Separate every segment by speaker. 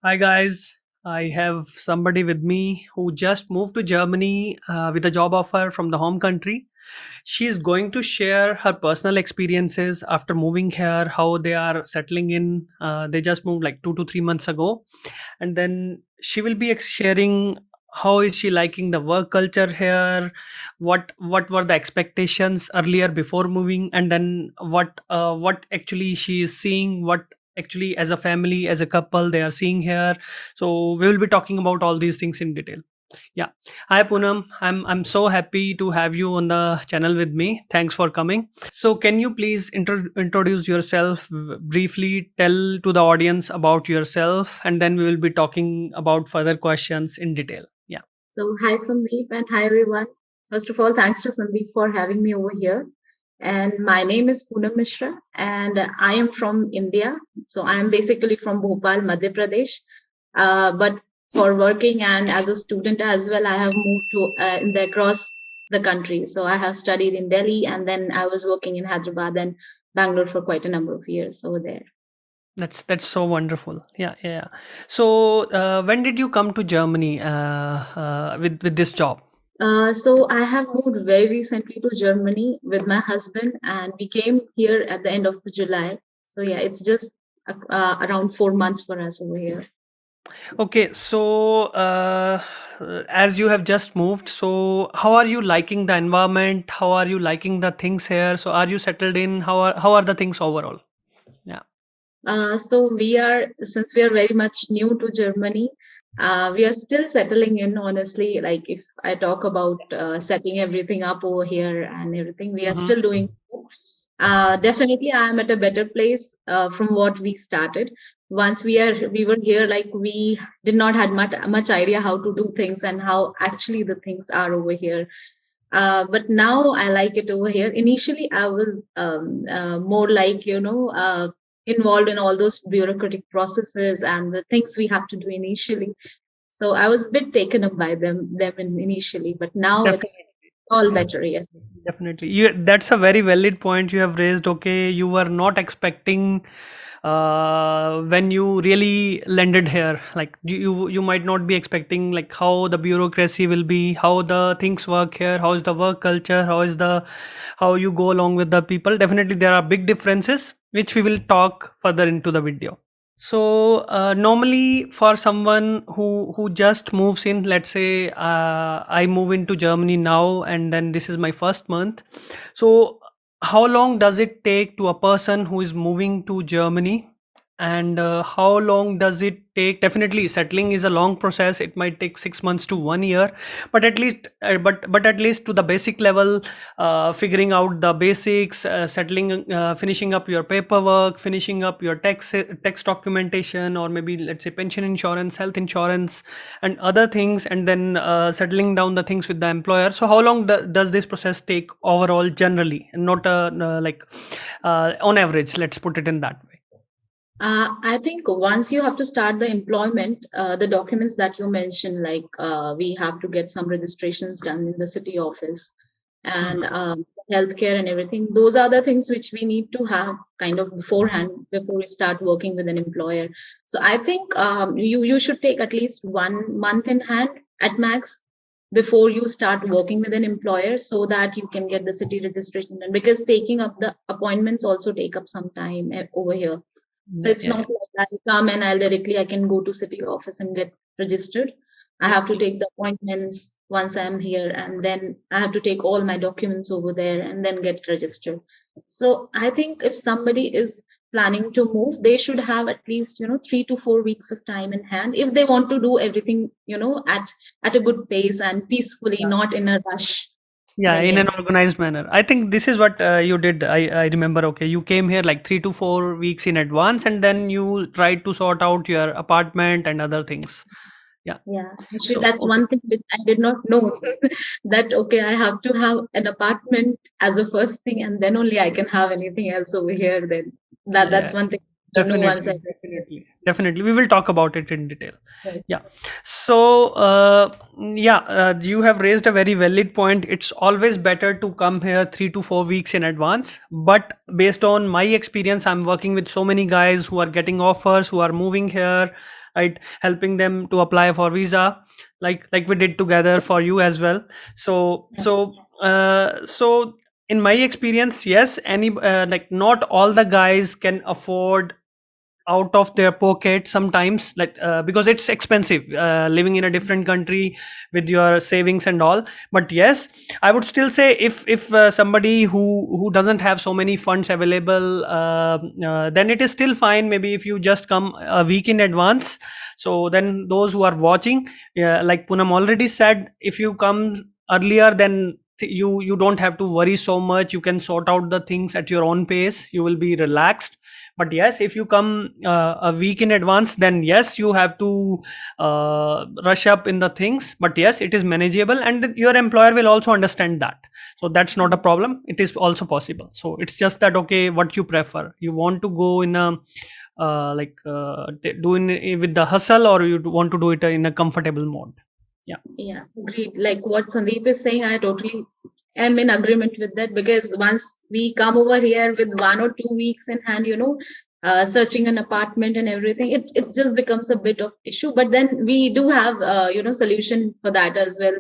Speaker 1: Hi guys, I have somebody with me who just moved to Germany with a job offer from the home country. She's going to share her personal experiences after moving here, how they are settling in. They just moved like 2 to 3 months ago, and then she will be sharing how is she liking the work culture here, what were the expectations earlier before moving, and then what actually she is seeing, what actually as a family, as a couple they are seeing here. So we will be talking about all these things in detail. Yeah. Hi Poonam, I'm so happy to have you on the channel with me. Thanks for coming. So can you please introduce yourself briefly, tell to the audience about yourself, and then we will be talking about further questions in detail. Yeah.
Speaker 2: So, hi Sandeep and hi everyone. First of all, thanks to Sandeep for having me over here. And my name is Poonam Mishra, and I am from India. So, I am basically from Bhopal, Madhya Pradesh. But for working and as a student as well, I have moved to across the country. So, I have studied in Delhi, and then I was working in Hyderabad and Bangalore for quite a number of years over there.
Speaker 1: That's so wonderful. Yeah, yeah, yeah. So when did you come to Germany with this job?
Speaker 2: So I have moved very recently to Germany with my husband, and we came here at the end of the July. So yeah, it's just around 4 months for us over here.
Speaker 1: Okay, so as you have just moved, so how are you liking the environment? How are you liking the things here? So are you settled in? How are the things overall? Yeah.
Speaker 2: So since we are very much new to Germany, we are still settling in, honestly. Like if I talk about setting everything up over here and everything, we are
Speaker 1: Mm-hmm.
Speaker 2: still doing. Definitely, I am at a better place from what we started. Once we were here, like we did not had much idea how to do things and how actually the things are over here. But now I like it over here. Initially, I was more like involved in all those bureaucratic processes and the things we have to do initially. So I was a bit taken up by them initially, but now it's
Speaker 1: Definitely.
Speaker 2: all better. Yes.
Speaker 1: Definitely. That's a very valid point you have raised. Okay, you were not expecting when you really landed here. Like you might not be expecting like how the bureaucracy will be, how the things work here, how is the work culture, how you go along with the people. Definitely, there are big differences, which we will talk further into the video. So normally for someone who just moves in, let's say I move into Germany now, and then this is my first month. So how long does it take to a person who is moving to Germany, and how long does it take? Definitely, settling is a long process. It might take 6 months to 1 year, but at least, but at least to the basic level, figuring out the basics, settling, finishing up your paperwork, finishing up your tax documentation, or maybe let's say pension insurance, health insurance, and other things, and then settling down the things with the employer. So how long does this process take overall, generally, and not like on average? Let's put it in that way.
Speaker 2: I think once you have to start the employment, the documents that you mentioned, like we have to get some registrations done in the city office and
Speaker 1: Mhm.
Speaker 2: healthcare and everything. Those are the things which we need to have kind of beforehand before we start working with an employer. So I think you should take at least 1 month in hand at max before you start working with an employer so that you can get the city registration done, because taking up the appointments also take up some time over here. So
Speaker 1: Yeah,
Speaker 2: it's
Speaker 1: yeah,
Speaker 2: not like I come and I can go to city office and get registered. I
Speaker 1: yeah.
Speaker 2: have to take the appointments once I'm here, and then I have to take all my documents over there and then get registered. So I think if somebody is planning to move, they should have at least 3 to 4 weeks of time in hand if they want to do everything at a good pace and peacefully, not in a rush.
Speaker 1: Yeah,
Speaker 2: Then
Speaker 1: in an
Speaker 2: yes.
Speaker 1: organized manner. I think this is what you did. I remember. Okay, you came here like 3 to 4 weeks in advance, and then you tried to sort out your apartment and other things. Yeah.
Speaker 2: Yeah, actually,
Speaker 1: So
Speaker 2: that's
Speaker 1: okay.
Speaker 2: one thing which I did not know that okay, I have to have an apartment as a first thing, and then only I can have anything else over here. Then
Speaker 1: Yeah,
Speaker 2: that's one thing to know once I
Speaker 1: definitely, definitely, definitely. We will talk about it in detail.
Speaker 2: get
Speaker 1: Yeah. So, yeah, you have raised a very valid point. It's always better to come here 3 to 4 weeks in advance. But based on my experience, I'm working with so many guys who are getting offers, who are moving here right? Helping them to apply for visa, like we did together for you as well. So in my experience, yes, any like not all the guys can afford out of their pocket sometimes, like because it's expensive living in a different country with your savings and all. But yes, I would still say if somebody who doesn't have so many funds available, then it is still fine. Maybe if you just come a week in advance. So then those who are watching, like Punam already said, if you come earlier, then you don't have to worry so much. You can sort out the things at your own pace. You will be relaxed. But yes, if you come a week in advance, then yes, you have to rush up in the things. But yes, it is manageable, and your employer will also understand that. So that's not a problem. It is also possible. So it's just that, okay, what you prefer. You want to go in a doing it with the hustle, or you want to do it in a comfortable mode. Yeah.
Speaker 2: Yeah, agreed. Like what Sandeep is saying, I totally am in agreement with that, because once we come over here with 1 or 2 weeks in hand, searching an apartment and everything, it just becomes a bit of issue. But then we do have solution for that as well,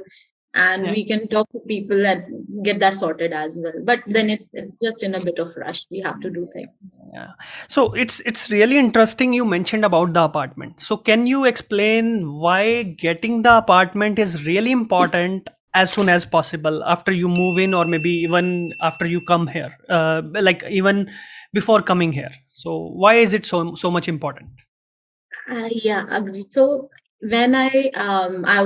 Speaker 2: and
Speaker 1: Yeah.
Speaker 2: we can talk to people and get that sorted as well. But then it's just in a bit of rush. We have to do things.
Speaker 1: Yeah. So it's really interesting you mentioned about the apartment. So can you explain why getting the apartment is really important as soon as possible after you move in, or maybe even after you come here, like even before coming here? So why is it so much important?
Speaker 2: Yeah, agreed. So when I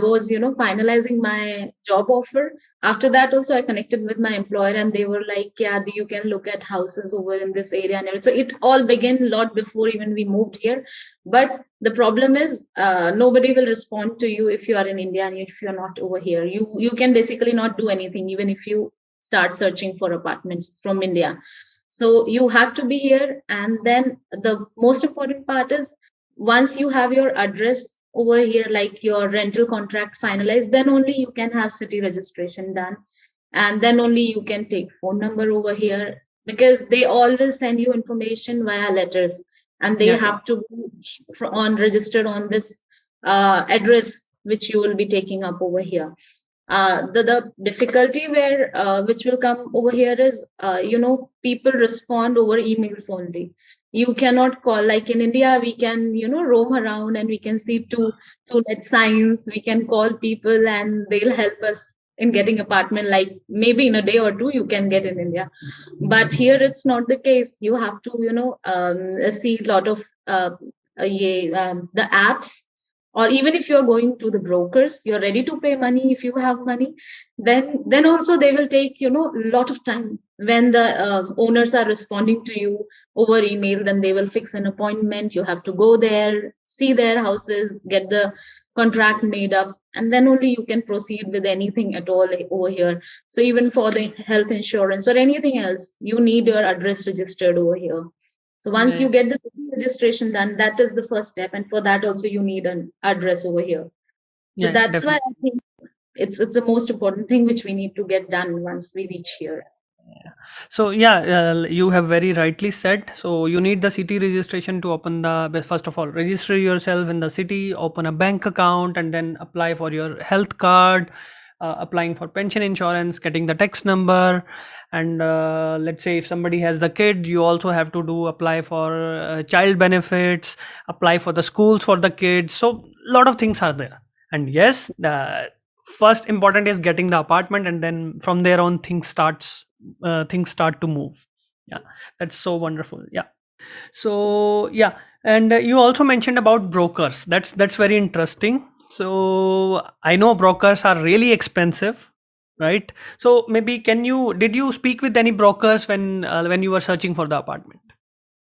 Speaker 2: was finalizing my job offer, after that also I connected with my employer, and they were like, yeah, you can look at houses over in this area and everything. So it all began a lot before even we moved here. But the problem is, nobody will respond to you if you are in India and if you're not over here. You can basically not do anything even if you start searching for apartments from India. So you have to be here, and then the most important part is, once you have your address over here, like your rental contract finalized, then only you can have city registration done, and then only you can take phone number over here, because they always send you information via letters, and they
Speaker 1: Yeah.
Speaker 2: have to be on registered on this address which you will be taking up over here. The difficulty where which will come over here is, people respond over emails only. You cannot call, like in India we can roam around and we can see two net signs, we can call people and they'll help us in getting apartment, like maybe in a day or two you can get in India. But here it's not the case. You have to see a lot of the apps, or even if you're going to the brokers, you're ready to pay money. If you have money, then also they will take a lot of time. When the owners are responding to you over email, then they will fix an appointment. You have to go there, see their houses, get the contract made up, and then only you can proceed with anything at all over here. So even for the health insurance or anything else, you need your address registered over here. So once you
Speaker 1: Yeah.
Speaker 2: get the city registration done, that is the first step, and for that also you need an address over here. So
Speaker 1: Yeah.
Speaker 2: that's why
Speaker 1: Definitely.
Speaker 2: I think it's the most important thing which we need to get done once we reach here.
Speaker 1: So yeah, you have very rightly said. So you need the city registration to open the, first of all, register yourself in the city, open a bank account, and then apply for your health card, applying for pension insurance, getting the tax number, and let's say if somebody has the kid, you also have to do apply for child benefits, apply for the schools for the kids. So a lot of things are there. And yes, the first important is getting the apartment, and then from there on things start to move. Yeah, that's so wonderful. Yeah. So yeah, and you also mentioned about brokers. That's very interesting. So I know brokers are really expensive, right? So maybe did you speak with any brokers when you were searching for the apartment?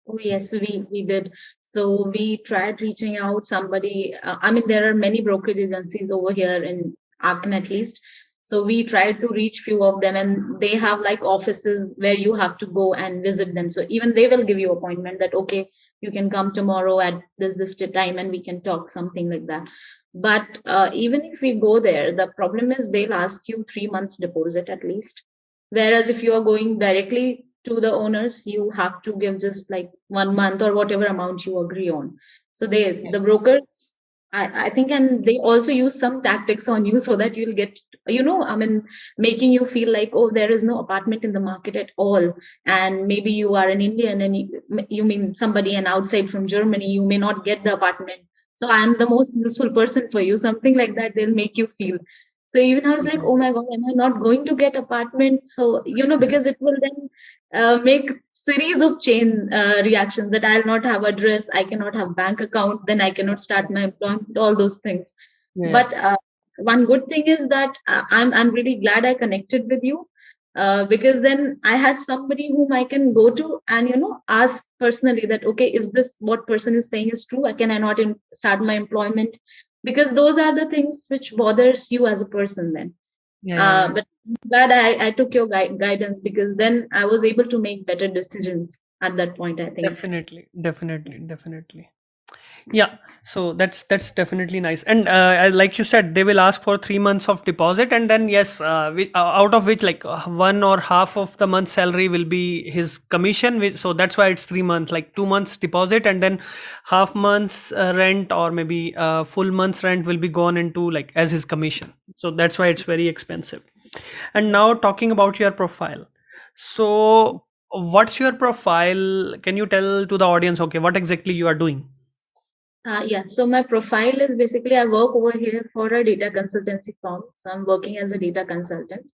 Speaker 2: Oh yes, we did. So we tried reaching out somebody. I mean, there are many brokerage agencies over here in Aachen at least. So we tried to reach few of them, and they have like offices where you have to go and visit them. So even they will give you appointment that, okay, you can come tomorrow at this time and we can talk, something like that. But even if we go there, the problem is they'll ask you 3 months deposit at least. Whereas if you are going directly to the owners, you have to give just like 1 month or whatever amount you agree on. So
Speaker 1: Yeah.
Speaker 2: the brokers I think, and they also use some tactics on you so that you'll get, I mean, making you feel like, oh, there is no apartment in the market at all. And maybe you are an Indian and you mean somebody and outside from Germany, you may not get the apartment. So I'm the most useful person for you, something like that, they'll make you feel. So even I was like, oh
Speaker 1: Mhm.
Speaker 2: my God, am I not going to get apartment? So, because it will then make series of chain reactions that I'll not have address, I cannot have bank account, then I cannot start my employment, all those things.
Speaker 1: Yeah,
Speaker 2: But one good thing is that I'm really glad I connected with you, because then I had somebody whom I can go to and ask personally that, okay, is this what person is saying is true? Can I not start my employment? Because those are the things which bothers you as a person then.
Speaker 1: yeah, yeah, yeah.
Speaker 2: But I'm glad I took your guidance, because then I was able to make better decisions at that point, I think.
Speaker 1: Definitely, definitely, definitely. Yeah, so that's definitely nice. And like you said, they will ask for 3 months of deposit, and then yes, out of which like one or half of the month's salary will be his commission. So that's why it's 3 months, like 2 months deposit, and then half month's rent or maybe full month's rent will be gone into like as his commission. So that's why it's very expensive. And now talking about your profile. So what's your profile? Can you tell to the audience, okay, what exactly you are doing?
Speaker 2: Yeah, so my profile is basically I work over here for a data consultancy firm. So I'm working as a data consultant.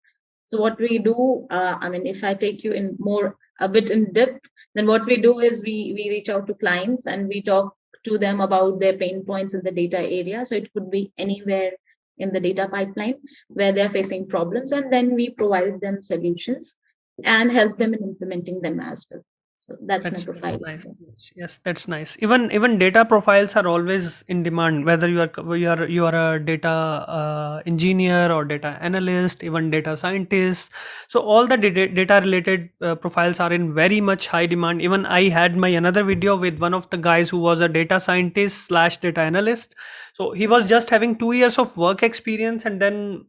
Speaker 2: So what we do, I mean, if I take you in more a bit in depth, then what we do is we reach out to clients and we talk to them about their pain points in the data area. So it could be anywhere in the data pipeline where they're facing problems, and then we provide them solutions and help them in implementing them as well. So that's my
Speaker 1: That's
Speaker 2: profile.
Speaker 1: nice. Yes, yes, that's nice. Even data profiles are always in demand. Whether you are a data engineer or data analyst, even data scientist. So all the data related profiles are in very much high demand. Even I had my another video with one of the guys who was a data scientist slash data analyst. So he was just having 2 years of work experience, and then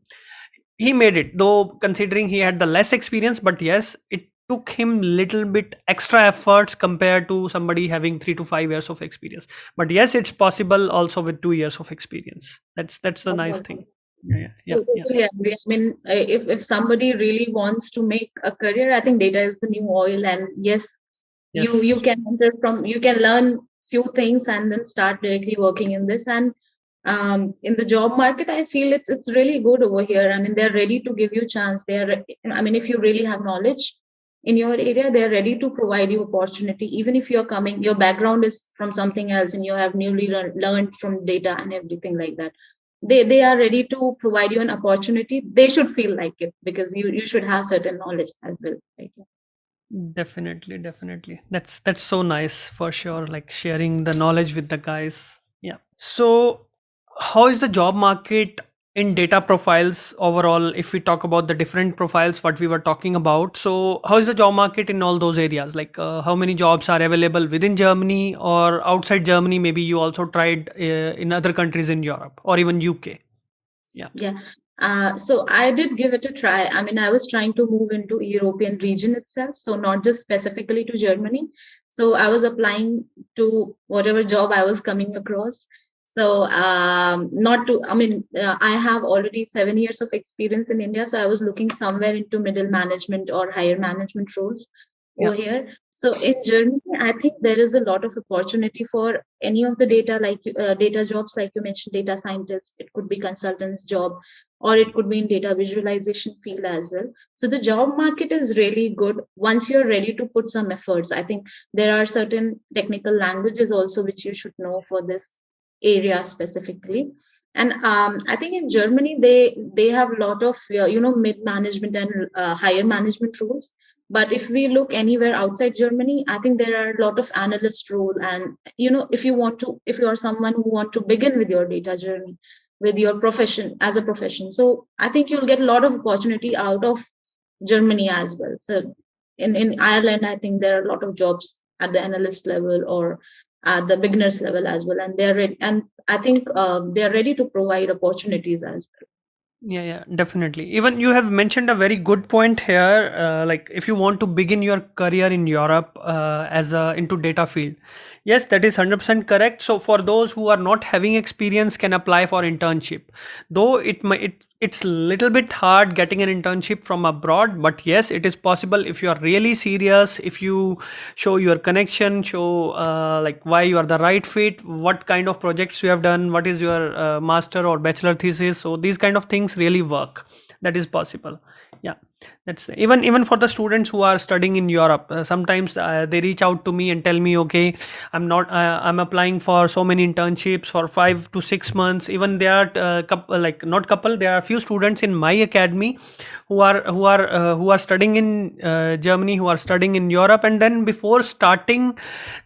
Speaker 1: he made it, though considering he had the less experience. But yes, it took him little bit extra efforts compared to somebody having 3 to 5 years of experience. But yes, it's possible also with 2 years of experience. That's the nice thing. Yeah, yeah, yeah,
Speaker 2: Totally agree. I mean, if somebody really wants to make a career, I think data is the new oil. And yes, you
Speaker 1: yes,
Speaker 2: can enter from, you can learn few things and then start directly working in this. And in the job market, I feel it's really good over here. I mean, they're ready to give you chance. I mean, if you really have knowledge in your area, they're ready to provide you opportunity. Even if you're coming, your background is from something else, and you have newly learned from data and everything like that, they are ready to provide you an opportunity. They should feel like it, because you should have certain knowledge as well, right?
Speaker 1: definitely, definitely. That's so nice for sure, like sharing the knowledge with the guys. Yeah. So, how is the job market in data profiles overall? If we talk about the different profiles, what we were talking about, so how is the job market in all those areas? Like, how many jobs are available within Germany or outside Germany? Maybe you also tried in other countries in Europe or even UK. Yeah.
Speaker 2: Yeah. So I did give it a try. I mean, I was trying to move into European region itself, so not just specifically to Germany. So I was applying to whatever job I was coming across. So not to, I mean, I have already 7 years of experience in India, so I was looking somewhere into middle management or higher management roles
Speaker 1: Yeah.
Speaker 2: over here. So in Germany, I think there is a lot of opportunity for any of the data, like data jobs, like you mentioned, data scientist. It could be consultant's job, or it could be in data visualization field as well. So the job market is really good once you're ready to put some efforts. I think there are certain technical languages also which you should know for this area specifically. And I think in Germany they have a lot of mid management and higher management roles. But if we look anywhere outside Germany, I think there are a lot of analyst role. And if you are someone who want to begin with your data journey, with your profession as a profession, so I think you'll get a lot of opportunity out of Germany as well. So in Ireland, I think there are a lot of jobs at the analyst level or at the beginners level as well, and they're ready. And I think they're ready to provide opportunities as well.
Speaker 1: Yeah, definitely. Even you have mentioned a very good point here. Like if you want to begin your career in Europe as a into data field, yes, that is 100% correct. So for those who are not having experience, can apply for internship. Though it's little bit hard getting an internship from abroad, but yes, it is possible if you are really serious. If you show your connection, show like why you are the right fit, what kind of projects you have done, what is your master or bachelor thesis. So these kind of things really work. That is possible. Yeah, that's even for the students who are studying in Europe. Sometimes they reach out to me and tell me, okay, I'm applying for so many internships for 5 to 6 months. Even there are like not couple, there are a few students in my academy who are studying in Germany, who are studying in Europe, and then before starting,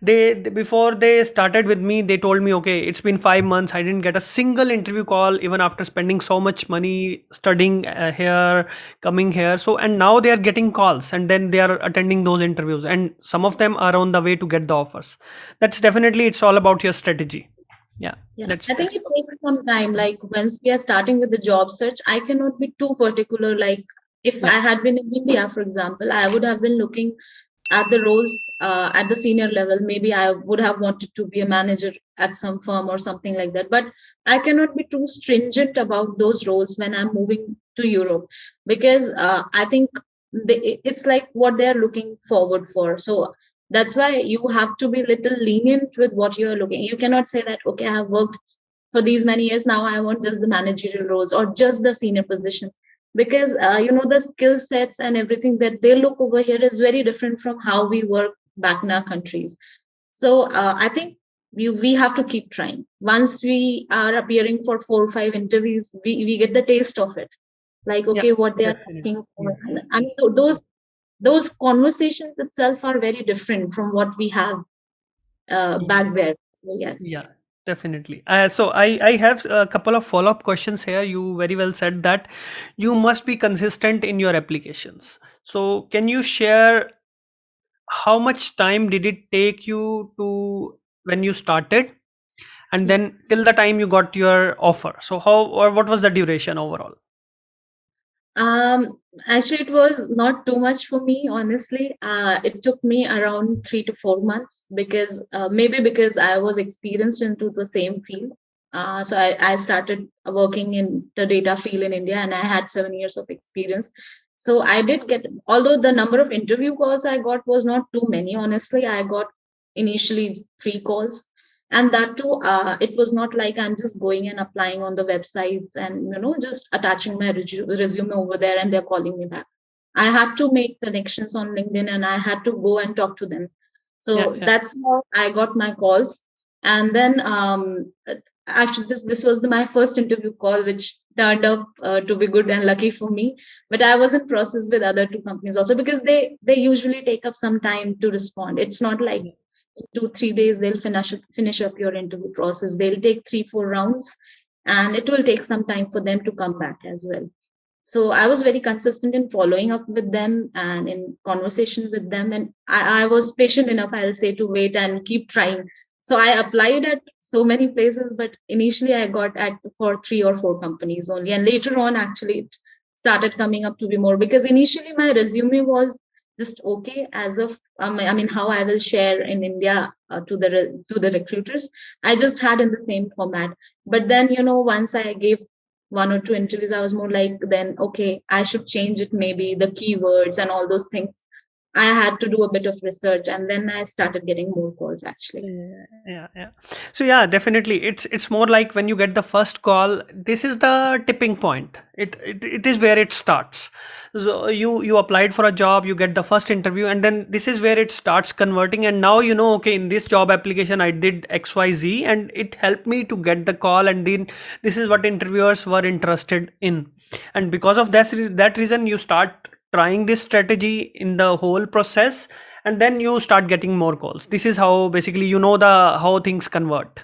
Speaker 1: before they started with me, they told me, okay, it's been 5 months, I didn't get a single interview call, even after spending so much money studying here, coming here. So and now they are getting calls, and then they are attending those interviews, and some of them are on the way to get the offers. That's definitely, it's all about your strategy. Yeah,
Speaker 2: Yeah,
Speaker 1: that's
Speaker 2: I think
Speaker 1: that's
Speaker 2: it takes some time. Like once we are starting with the job search, I cannot be too particular. Like if
Speaker 1: Yeah,
Speaker 2: I had been in India, for example, I would have been looking at the roles at the senior level. Maybe I would have wanted to be a manager at some firm or something like that. But I cannot be too stringent about those roles when I'm moving to Europe, because I think it's like what they're looking forward for. So that's why you have to be little lenient with what you're looking. You cannot say that, okay, I have worked for these many years, now I want just the managerial roles or just the senior positions, because the skill sets and everything that they look over here is very different from how we work back in our countries. So I think we have to keep trying. Once we are appearing for 4 or 5 interviews, we get the taste of it, like
Speaker 1: yeah,
Speaker 2: okay, what they are
Speaker 1: definitely.
Speaker 2: looking for. And
Speaker 1: Yes,
Speaker 2: I mean,
Speaker 1: yes.
Speaker 2: those conversations itself are very different from what we have back
Speaker 1: Yes.
Speaker 2: there. So yes.
Speaker 1: Yeah, definitely. So I have a couple of follow-up questions here. You very well said that you must be consistent in your applications. So can you share how much time did it take you to when you started and then till the time you got your offer? So how or what was the duration overall?
Speaker 2: Um, Actually, it was not too much for me, honestly. It took me around 3 to 4 months, because maybe because I was experienced into the same field. So I started working in the data field in India, and I had 7 years of experience. So I did get, although the number of interview calls I got was not too many, honestly. I got initially 3 calls, and that too, it was not like I'm just going and applying on the websites and just attaching my resume over there and they're calling me back. I had to make connections on LinkedIn and I had to go and talk to them.
Speaker 1: Yeah,
Speaker 2: So
Speaker 1: yeah.
Speaker 2: that's how I got my calls. And then actually this was my first interview call, which turned up to be good and lucky for me. But I was in process with other 2 companies also, because they usually take up some time to respond. It's not like
Speaker 1: Yeah.
Speaker 2: in 2 3 days they'll finish up your interview process. They'll take 3 4 rounds, and it will take some time for them to come back as well. So I was very consistent in following up with them and in conversation with them, and I was patient enough, I'll say, to wait and keep trying. So I applied at so many places, but initially I got at for 3 or 4 companies only, and later on actually it started coming up to be more, because initially my resume was just okay as of I mean, how I will share in India to the recruiters. I just had in the same format. But then once I gave 1 or 2 interviews, I was more like, then okay, I should change it, maybe the keywords and all those things. I had to do a bit of research, and then I started getting more calls actually.
Speaker 1: Yeah. So yeah, definitely, it's more like when you get the first call, this is the tipping point. It is where it starts. So you applied for a job, you get the first interview, and then this is where it starts converting. And now you know, okay, in this job application, I did XYZ, and it helped me to get the call. And then this is what interviewers were interested in, and because of that reason, you start trying this strategy in the whole process, and then you start getting more calls. This is how basically you know the how things convert.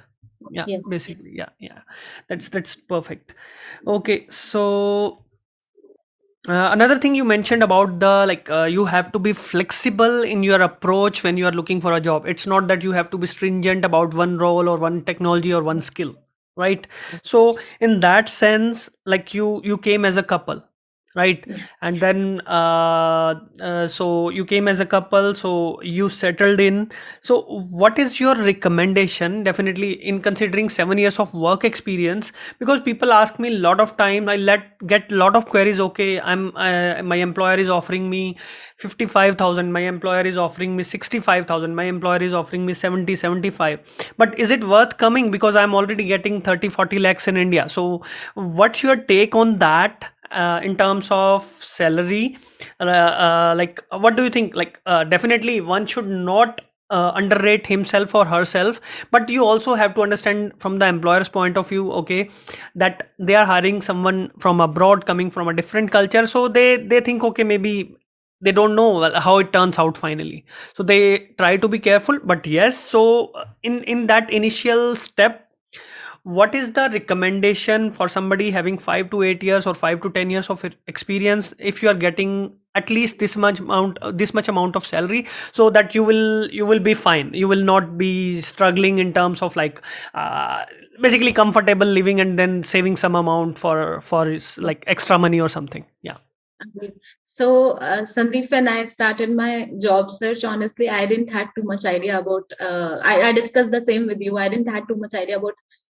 Speaker 1: Yeah,
Speaker 2: Yes.
Speaker 1: basically. Yeah. That's perfect. Okay, so another thing you mentioned about the like you have to be flexible in your approach when you are looking for a job. It's not that you have to be stringent about one role or one technology or one skill. right? So in that sense, like you came as a couple, right?
Speaker 2: Yeah.
Speaker 1: And then so you came as a couple, so you settled in. So what is your recommendation, definitely in considering 7 years of work experience? Because people ask me a lot of time, I let get a lot of queries. Okay, my employer is offering me 55,000, my employer is offering me 65,000, my employer is offering me 70, 75. But is it worth coming, because I'm already getting 30, 40 lakhs in India? So what's your take on that, in terms of salary? Like what do you think? Like definitely one should not underrate himself or herself, but you also have to understand from the employer's point of view, okay, that they are hiring someone from abroad coming from a different culture, so they think, okay, maybe they don't know how it turns out finally, so they try to be careful. But yes, so in that initial step, what is the recommendation for somebody having 5 to 8 years or 5 to 10 years of experience, if you are getting at least this much amount of salary, so that you will be fine, you will not be struggling in terms of like uh, basically comfortable living and then saving some amount for like extra money or something? Yeah.
Speaker 2: Okay. So, Sandeep, when I started my job search, honestly, I didn't had too much idea about. I discussed the same with you. I didn't had too much idea about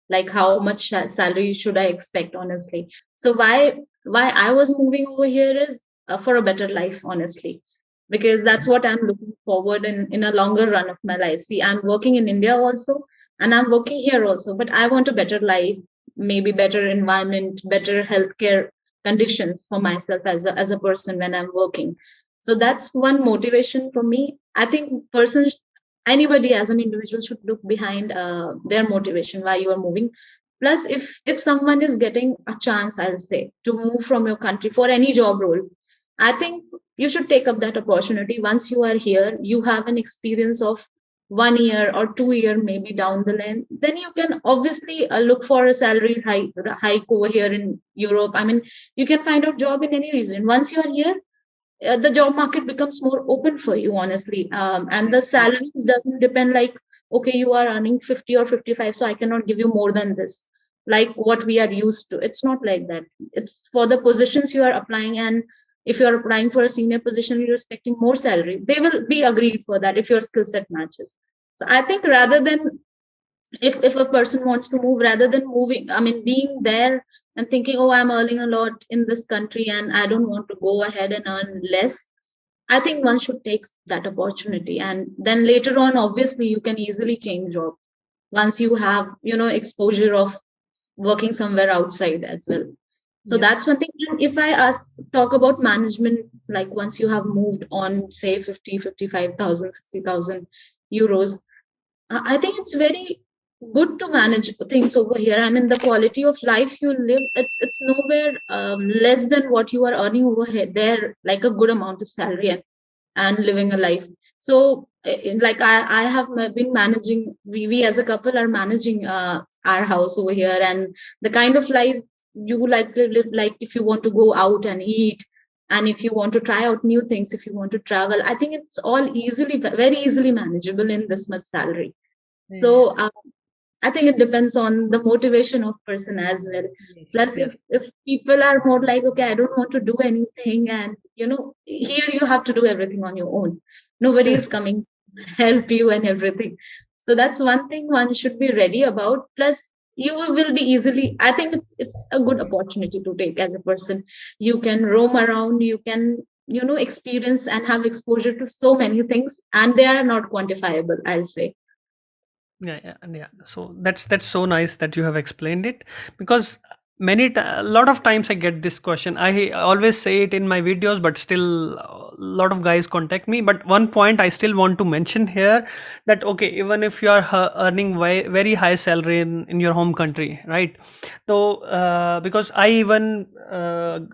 Speaker 2: like how much salary should I expect, honestly. So why I was moving over here is for a better life, honestly, because that's what I'm looking forward in a longer run of my life. See, I'm working in India also, and I'm working here also, but I want a better life, maybe better environment, better healthcare conditions for myself as a person when I'm working. So that's one motivation for me. I think anybody as an individual should look behind their motivation why you are moving. Plus, if someone is getting a chance, I'll say, to move from your country for any job role, I think you should take up that opportunity. Once you are here, you have an experience of 1 year or 2 year maybe down the line, then you can obviously look for a salary hike over here in Europe. I mean, you can find a job in any region. Once you are here, the job market becomes more open for you, honestly. And the salaries doesn't depend like, okay, you are earning 50 or 55, so I cannot give you more than this, like what we are used to. It's not like that. It's for the positions you are applying. And if you are applying for a senior position, you're expecting more salary, they will be agreed for that if your skill set matches. So I think rather than, if a person wants to move, rather than moving, I mean, being there and thinking, oh, I'm earning a lot in this country and I don't want to go ahead and earn less, I think one should take that opportunity. And then later on, obviously, you can easily change job once you have, exposure of working somewhere outside as well. So
Speaker 1: Yeah.
Speaker 2: that's one thing. And if I talk about management, like once you have moved on, say 50, 55,000, 60,000 euros, I think it's very good to manage things over here. I mean, the quality of life you live, it's nowhere less than what you are earning over here. There, like a good amount of salary and living a life. So, like I have been managing. We as a couple are managing our house over here, and the kind of life you like to live. Like if you want to go out and eat, and if you want to try out new things, if you want to travel, I think it's all very easily manageable in this much salary.
Speaker 1: Yeah.
Speaker 2: So I think it depends on the motivation of person as well.
Speaker 1: Yes.
Speaker 2: Plus, if,
Speaker 1: Yes.
Speaker 2: if people are more like, okay, I don't want to do anything, and here you have to do everything on your own. Nobody is coming to help you and everything. So that's one thing one should be ready about. Plus, you will be easily. I think it's a good opportunity to take as a person. You can roam around. You can experience and have exposure to so many things, and they are not quantifiable, I'll say.
Speaker 1: Yeah, yeah, and yeah. So that's so nice that you have explained it, because a lot of times I get this question. I always say it in my videos, but still a lot of guys contact me. But one point I still want to mention here, that okay, even if you are earning very high salary in your home country, right? So because I even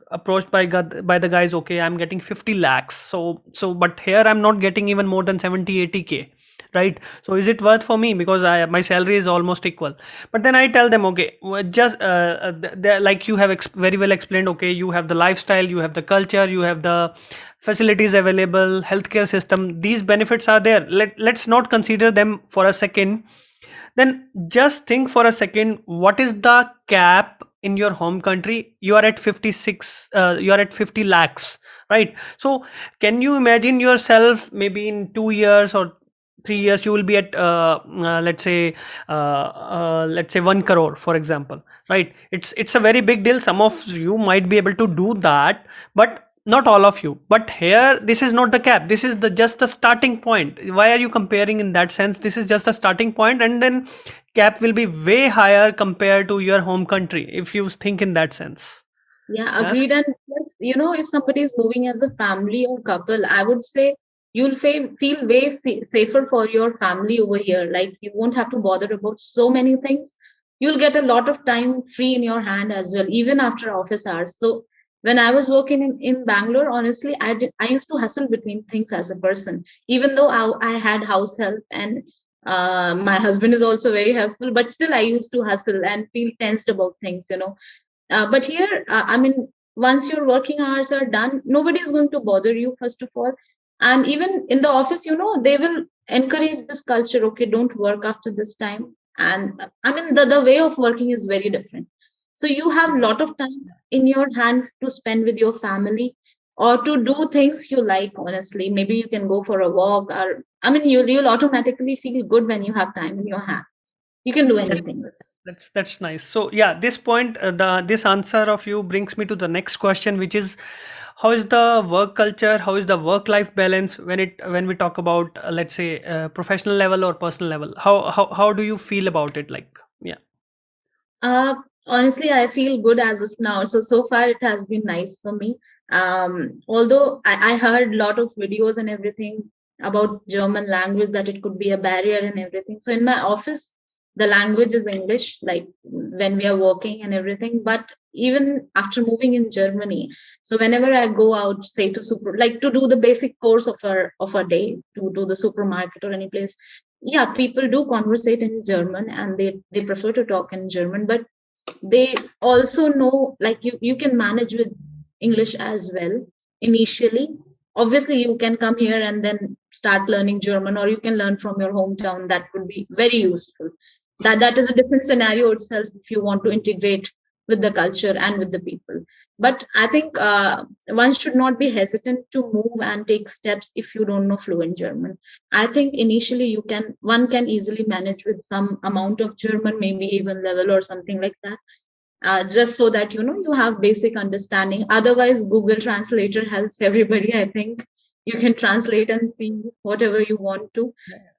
Speaker 1: approached by the guys, okay, I'm getting 50 lakhs. So but here I'm not getting even more than 70, 80K, right? So is it worth for me, because my salary is almost equal? But then I tell them, okay, just like you have very well explained, okay, you have the lifestyle, you have the culture, you have the facilities available, healthcare system, these benefits are there. Let's not consider them for a second, then just think for a second, what is the cap in your home country? You are at 56, you are at 50 lakhs, right? So can you imagine yourself maybe in 2 years or 3 years you will be at let's say 1 crore, for example, right? It's a very big deal. Some of you might be able to do that, but not all of you. But here, this is not the cap, this is the just the starting point. Why are you comparing in that sense? This is just the starting point, and then cap will be way higher compared to your home country, if you think in that sense.
Speaker 2: Yeah,
Speaker 1: Huh?
Speaker 2: agreed. And plus, if somebody is moving as a family or couple, I would say you'll feel way safer for your family over here. Like you won't have to bother about so many things. You'll get a lot of time free in your hand as well, even after office hours. So when I was working in Bangalore, honestly, I used to hustle between things as a person, even though I had house help and my husband is also very helpful, but still I used to hustle and feel tensed about things. But here, I mean, once your working hours are done, nobody is going to bother you, first of all. And even in the office, they will encourage this culture, okay, don't work after this time. And I mean, the way of working is very different. So you have a lot of time in your hand to spend with your family or to do things you like, honestly. Maybe you can go for a walk, or I mean, you'll automatically feel good when you have time in your hand. You can do
Speaker 1: That's
Speaker 2: anything.
Speaker 1: that's nice. So yeah, this point, the this answer of you brings me to the next question, which is, how is the work culture? How is the work life balance when we talk about let's say professional level or personal level? How do you feel about it? Like, yeah.
Speaker 2: Uh, Honestly, I feel good as of now. So far it has been nice for me. Although I heard a lot of videos and everything about German language, that it could be a barrier and everything. So in my office, the language is English, like when we are working and everything. But even after moving in Germany, so whenever I go out, say to like to do the basic course of our day, to the supermarket or any place, yeah, people do conversate in German and they prefer to talk in German, but they also know, like, you can manage with English as well initially. Obviously you can come here and then start learning German, or you can learn from your hometown. That would be very useful. That is a different scenario itself if you want to integrate with the culture and with the people. But I think one should not be hesitant to move and take steps if you don't know fluent German. I think initially one can easily manage with some amount of German, maybe even level or something like that, just so that you have basic understanding. Otherwise, Google Translator helps everybody. I think you can translate and see whatever you want to.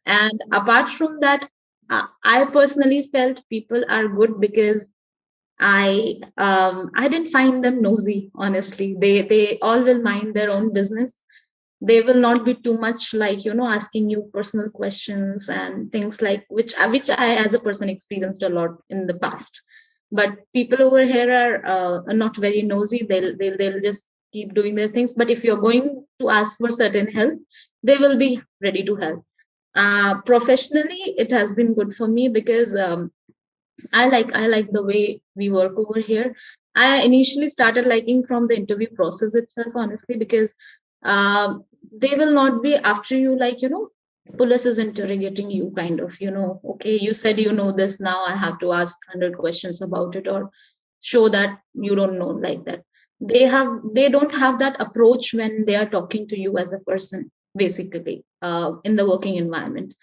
Speaker 2: And apart from that, I personally felt people are good because I didn't find them nosy. Honestly, they all will mind their own business. They will not be too much, like, asking you personal questions and things, like, which I as a person experienced a lot in the past. But people over here are not very nosy. They'll just keep doing their things. But if you're going to ask for certain help, they will be ready to help. Professionally, it has been good for me because I like the way we work over here. I initially started liking from the interview process itself, honestly, because they will not be after you, like, police is interrogating you, kind of, okay, you said you know this, now I have to ask 100 questions about it, or show that you don't know, like that. They don't have that approach when they are talking to you as a person, basically, in the working environment.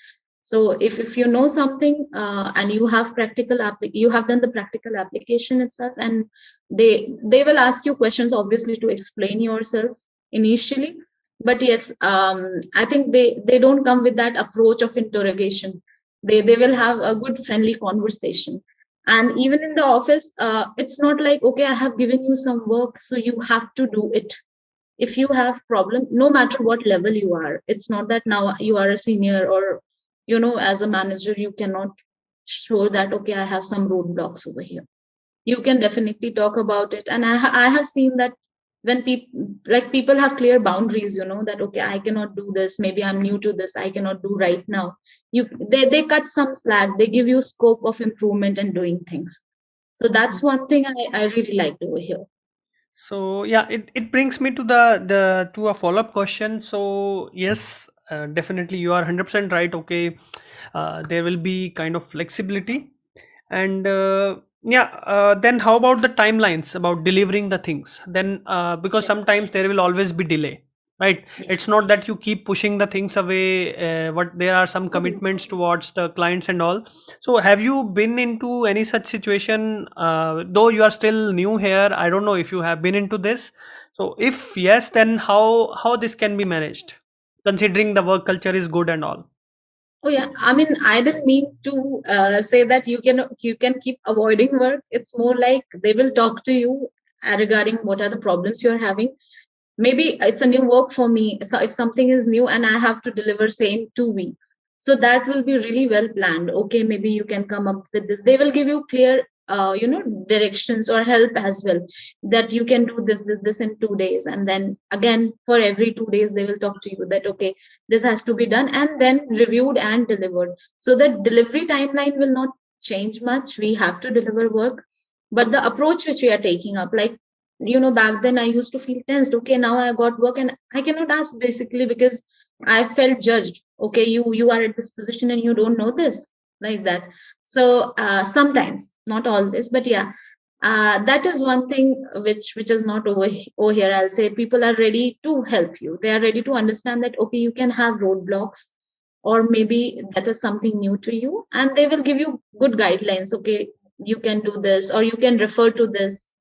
Speaker 2: So if you know something, and you have done the practical application itself, and they will ask you questions, obviously, to explain yourself initially. But yes, I think they don't come with that approach of interrogation. They will have a good friendly conversation. And even in the office, it's not like, okay, I have given you some work, so you have to do it. If you have problem, no matter what level you are, it's not that now you are a senior, or as a manager you cannot show that, okay, I have some roadblocks over here. You can definitely talk about it. And I have seen that when people have clear boundaries, that, okay, I cannot do this, maybe I'm new to this, I cannot do right now. They cut some slack, they give you scope of improvement and doing things. So that's one thing I really liked over here.
Speaker 1: So yeah, it brings me to the to a follow-up question. So yes, definitely you are 100% right. Okay, there will be kind of flexibility. And yeah, then how about the timelines about delivering the things then, because
Speaker 2: Yeah.
Speaker 1: sometimes there will always be delay, right?
Speaker 2: Yeah.
Speaker 1: It's not that you keep pushing the things away, what there are some commitments towards the clients and all. So have you been into any such situation, though you are still new here? I don't know if you have been into this. So if yes, then how this can be managed, considering the work culture is good and all.
Speaker 2: Oh yeah, I mean, I didn't mean to say that you can keep avoiding work. It's more like they will talk to you regarding what are the problems you're having. Maybe it's a new work for me. So if something is new and I have to deliver say in 2 weeks, so that will be really well planned. Okay, maybe you can come up with this. They will give you clear directions or help as well, that you can do this in 2 days, and then again for every 2 days they will talk to you that okay, this has to be done and then reviewed and delivered. So the delivery timeline will not change much. We have to deliver work, but the approach which we are taking up, like back then I used to feel tensed. Okay, now I got work and I cannot ask, basically because I felt judged. Okay, you are at this position and you don't know this, like that. So sometimes, not always, but yeah, that is one thing which is not over here. I'll say people are ready to help you. They are ready to understand that okay, you can have roadblocks, or maybe that is something new to you, and they will give you good guidelines. Okay, you can do this, or you can refer to this,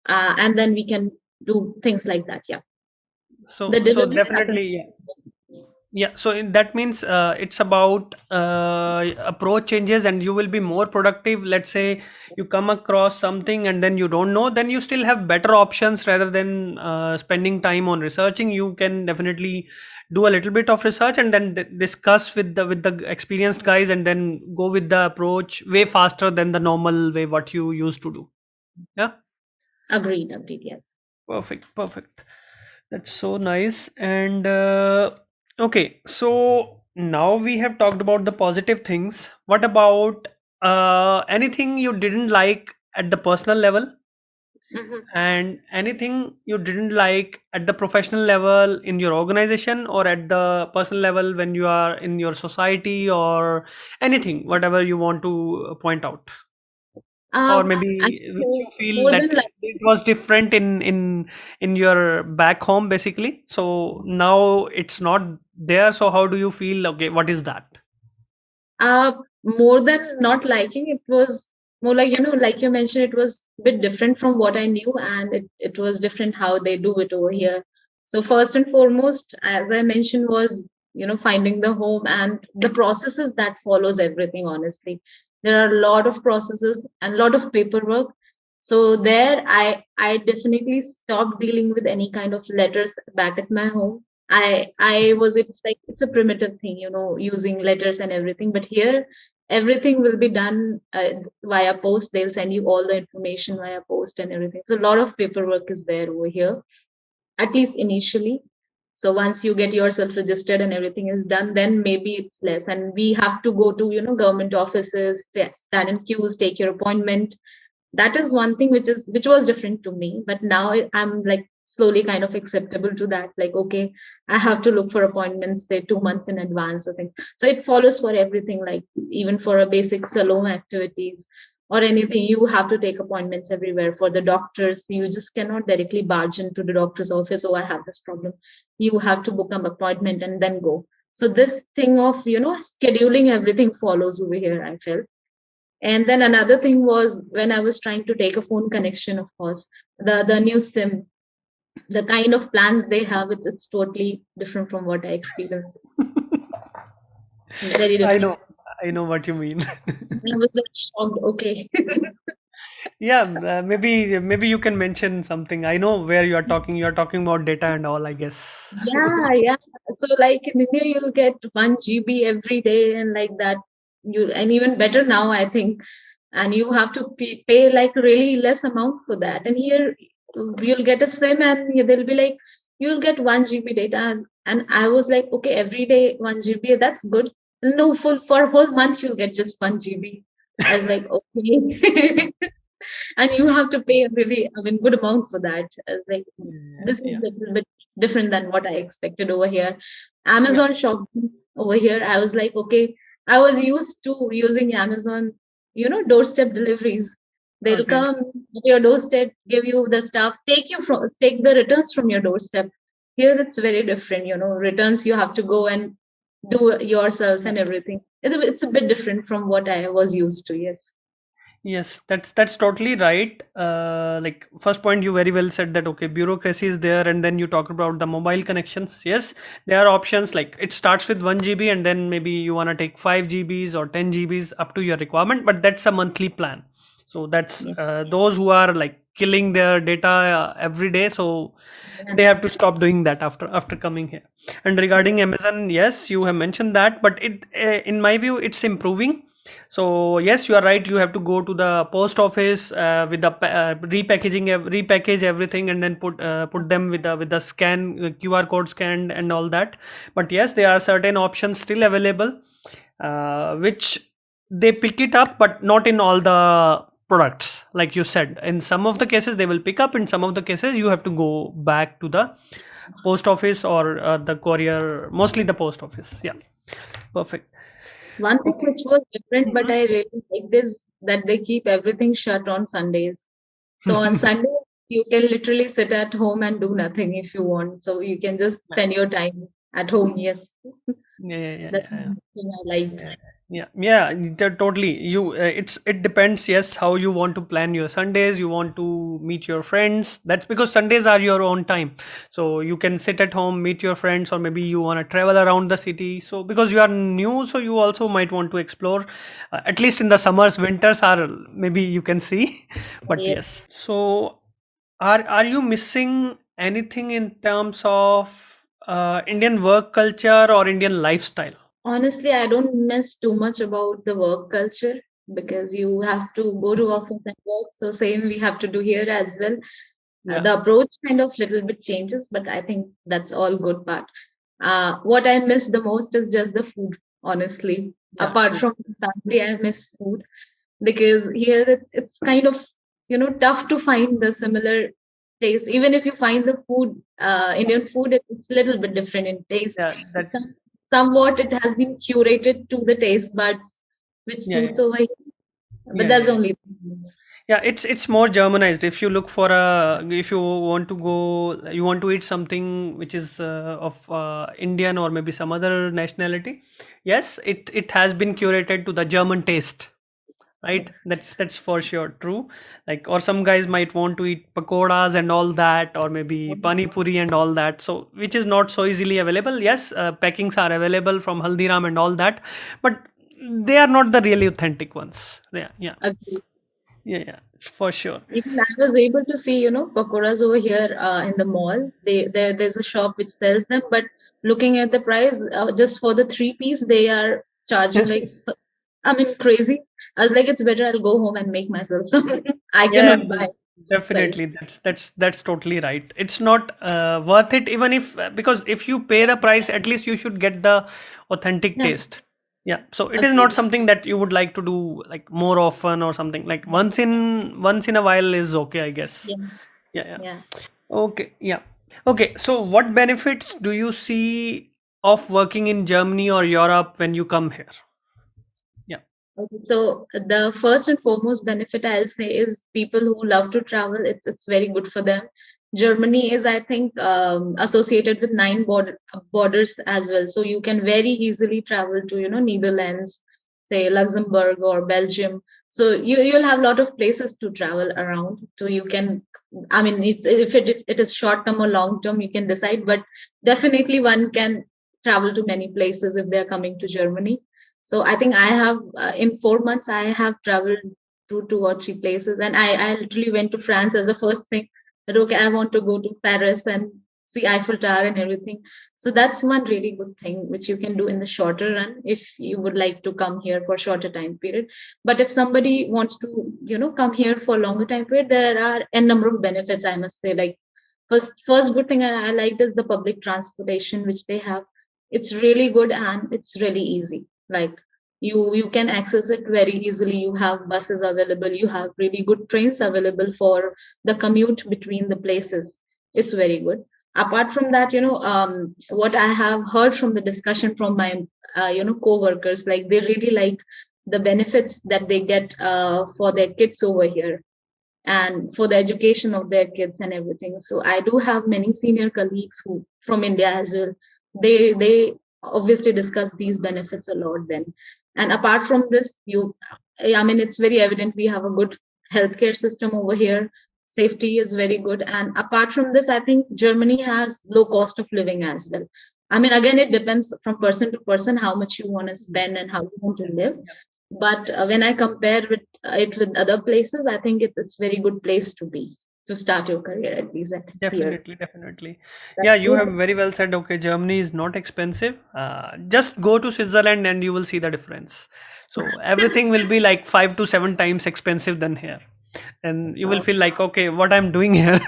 Speaker 2: and then we can do things like that. Yeah, the
Speaker 1: So
Speaker 2: delivery happens.
Speaker 1: definitely, yeah. Yeah, so that means it's about approach changes and you will be more productive. Let's say you come across something and then you don't know, then you still have better options rather than spending time on researching. You can definitely do a little bit of research and then discuss with the experienced guys, and then go with the approach way faster than the normal way what you used to do. Yeah.
Speaker 2: Agreed, yes.
Speaker 1: Perfect, perfect. That's so nice. And okay, so now we have talked about the positive things. What about anything you didn't like at the personal level,
Speaker 2: Mhm.
Speaker 1: and anything you didn't like at the professional level in your organization, or at the personal level when you are in your society, or anything, whatever you want to point out? Or
Speaker 2: I
Speaker 1: maybe which you feel
Speaker 2: more
Speaker 1: that
Speaker 2: than like.
Speaker 1: it was different in your back home basically, so now it's not there, so how do you feel? Okay, what is that?
Speaker 2: Uh, More than not liking, it was more like, like you mentioned, it was a bit different from what I knew, and it was different how they do it over here. So first and foremost, as I mentioned, was finding the home and the processes that follows everything. Honestly, there are a lot of processes and a lot of paperwork. So there, I definitely stopped dealing with any kind of letters back at my home. I was, it's like it's a primitive thing, using letters and everything. But here, everything will be done via post. They'll send you all the information via post and everything. So a lot of paperwork is there over here, at least initially. So once you get yourself registered and everything is done, then maybe it's less. And we have to go to government offices, stand in queues, take your appointment. That is one thing which was different to me, but now I'm like slowly kind of acceptable to that. Like okay, I have to look for appointments say 2 months in advance or things. So it follows for everything, like even for a basic salon activities or anything, you have to take appointments everywhere. For the doctors, you just cannot directly barge into the doctor's office. Oh, I have this problem. You have to book an appointment and then go. So this thing of scheduling everything follows over here, I felt. And then another thing was when I was trying to take a phone connection, of course, the new SIM, the kind of plans they have, it's totally different from what I experienced. Very
Speaker 1: I
Speaker 2: different.
Speaker 1: know, I know what you mean.
Speaker 2: I was like shocked. Okay.
Speaker 1: Yeah, maybe you can mention something. I know where you are talking about data and all, I guess.
Speaker 2: Yeah. So like in India, you'll get 1 GB every day and like that. And even better now, I think. And you have to pay like really less amount for that. And here you'll get a SIM and they'll be like, you'll get 1 GB data. And I was like, okay, every day 1 GB, that's good. No, for a whole month you'll get just 1 GB. I was like, okay. And you have to pay a really, I mean, good amount for that. I was like,
Speaker 1: Yeah,
Speaker 2: this is
Speaker 1: yeah.
Speaker 2: a little bit different than what I expected over here.
Speaker 1: Yeah.
Speaker 2: Amazon shopping over here, I was like, okay, I was used to using Amazon, doorstep deliveries. They'll
Speaker 1: Okay.
Speaker 2: come at your doorstep, give you the stuff, take the returns from your doorstep. Here it's very different, returns you have to go and do it yourself and everything. It's a bit different from what I was used to. Yes.
Speaker 1: Yes, that's totally right. Like first point, you very well said that okay, bureaucracy is there, and then you talk about the mobile connections. Yes, there are options like it starts with 1 GB, and then maybe you wanna take 5 GBs or 10 GBs up to your requirement, but that's a monthly plan. So that's
Speaker 2: Yeah.
Speaker 1: those who are like killing their data every day, so they have to stop doing that after coming here. And
Speaker 2: Yeah.
Speaker 1: regarding Amazon, yes, you have mentioned that, but it in my view it's improving. So yes, you are right, you have to go to the post office with the repackage everything, and then put them with the scan QR code scanned and all that. But yes, there are certain options still available, which they pick it up, but not in all the products. Like you said, in some of the cases they will pick up, in some of the cases you have to go back to the post office or the courier, mostly the post office. Yeah, perfect.
Speaker 2: One thing
Speaker 1: Okay.
Speaker 2: which was different, but
Speaker 1: Mhm.
Speaker 2: I really liked is that they keep everything shut on Sundays. So on Sunday, you can literally sit at home and do nothing if you want. So you can just spend your time at home. Yes,
Speaker 1: Yeah, yeah, yeah,
Speaker 2: that's
Speaker 1: yeah,
Speaker 2: one thing I liked.
Speaker 1: yeah, yeah, yeah. Totally. It depends. Yes, how you want to plan your Sundays. You want to meet your friends. That's because Sundays are your own time, so you can sit at home, meet your friends, or maybe you want to travel around the city. So because you are new, so you also might want to explore. At least in the summers, winters are maybe you can see, but
Speaker 2: Yeah.
Speaker 1: yes. So are you missing anything in terms of Indian work culture or Indian lifestyle?
Speaker 2: Honestly, I don't miss too much about the work culture because you have to go to office and work. So same we have to do here as well.
Speaker 1: Yeah,
Speaker 2: The approach kind of little bit changes, but I think that's all good part. What I miss the most is just the food, honestly.
Speaker 1: yeah,
Speaker 2: Apart
Speaker 1: true.
Speaker 2: from family, I miss food because here it's kind of tough to find the similar taste. Even if you find the food, Indian food, it's a little bit different in taste.
Speaker 1: Yeah, that.
Speaker 2: Somewhat it has been curated to the taste buds, which
Speaker 1: Yeah,
Speaker 2: suits
Speaker 1: yeah,
Speaker 2: over here. But
Speaker 1: yeah,
Speaker 2: that's
Speaker 1: yeah.
Speaker 2: only.
Speaker 1: Yeah, it's more Germanized. If you look for if you want to go, you want to eat something which is of Indian or maybe some other nationality. Yes, it has been curated to the German taste, right?
Speaker 2: Yes.
Speaker 1: That's for sure true. Like, or some guys might want to eat pakoras and all that, or maybe pani puri and all that. So which is not so easily available. Yes, packings are available from Haldiram and all that, but they are not the really authentic ones. Yeah, yeah,
Speaker 2: Agree.
Speaker 1: yeah, yeah, for sure.
Speaker 2: Even I was able to see, pakoras over here in the mall. There's a shop which sells them, but looking at the price, just for the three-piece, they are charging like, I mean, crazy. I was like, it's better I'll go home and make myself some. I
Speaker 1: Yeah,
Speaker 2: cannot buy price.
Speaker 1: definitely. That's totally right. It's not worth it, even if because if you pay the price, at least you should get the authentic
Speaker 2: Yeah,
Speaker 1: taste. Yeah. So it is not
Speaker 2: agree.
Speaker 1: something that you would like to do like more often or something. Like once in a while is okay, I guess.
Speaker 2: Yeah,
Speaker 1: Yeah, yeah.
Speaker 2: yeah.
Speaker 1: Okay, yeah. Okay, so what benefits do you see of working in Germany or Europe when you come here? Yeah.
Speaker 2: Okay, so the first and foremost benefit I'll say is people who love to travel. It's very good for them. Germany is, I think, associated with borders as well, so you can very easily travel to Netherlands, say Luxembourg or Belgium. So you'll have a lot of places to travel around. So you can, I mean, if it is short term or long term, you can decide. But definitely one can travel to many places if they're coming to Germany. So I think I have in 4 months I have traveled to two or three places, and I literally went to France as a first thing. That okay, I want to go to Paris and see Eiffel Tower and everything. So that's one really good thing which you can do in the shorter run if you would like to come here for shorter time period. But if somebody wants to come here for longer time period, there are a number of benefits, I must say. Like first good thing I liked is the public transportation which they have. It's really good and it's really easy. Like you can access it very easily. You have buses available, you have really good trains available for the commute between the places. It's very good. Apart from that, what I have heard from the discussion from my co-workers, like they really like the benefits that they get for their kids over here, and for the education of their kids and everything. So I do have many senior colleagues who from India as well. They obviously discuss these benefits a lot then. And apart from this, I mean, it's very evident we have a good healthcare system over here. Safety is very good. And apart from this, I think Germany has low cost of living as well. I mean, again, it depends from person to person how much you want to spend and how you want to live. But when I compare with it with other places, I think it's very good place to be to start your career, at least at here.
Speaker 1: Definitely, definitely. Yeah,
Speaker 2: That's
Speaker 1: you
Speaker 2: good.
Speaker 1: have very well said. Okay, Germany is not expensive. Just go to Switzerland and you will see the difference. So everything will be like 5 to 7 times expensive than here, and you will
Speaker 2: Uh,
Speaker 1: feel like, okay, what I'm doing here.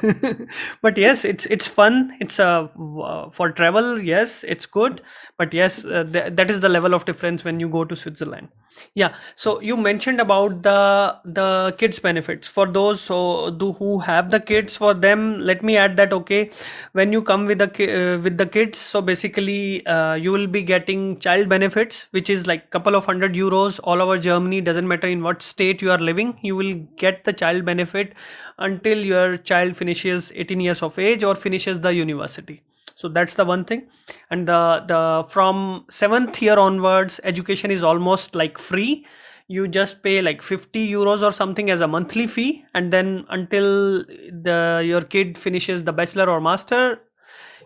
Speaker 1: But yes, it's fun. It's for travel. Yes, it's good. But yes, that is the level of difference when you go to Switzerland. Yeah. So you mentioned about the kids benefits for those who have the kids. For them, let me add that, okay, when you come with with the kids, so basically you will be getting child benefits, which is like couple of €100 all over Germany. Doesn't matter in what state you are living, you will get the child benefit until your child finishes 18 years of age or finishes the university. So that's the one thing. And the from seventh year onwards, education is almost like free. You just pay like €50 or something as a monthly fee, and then until the your kid finishes the bachelor or master,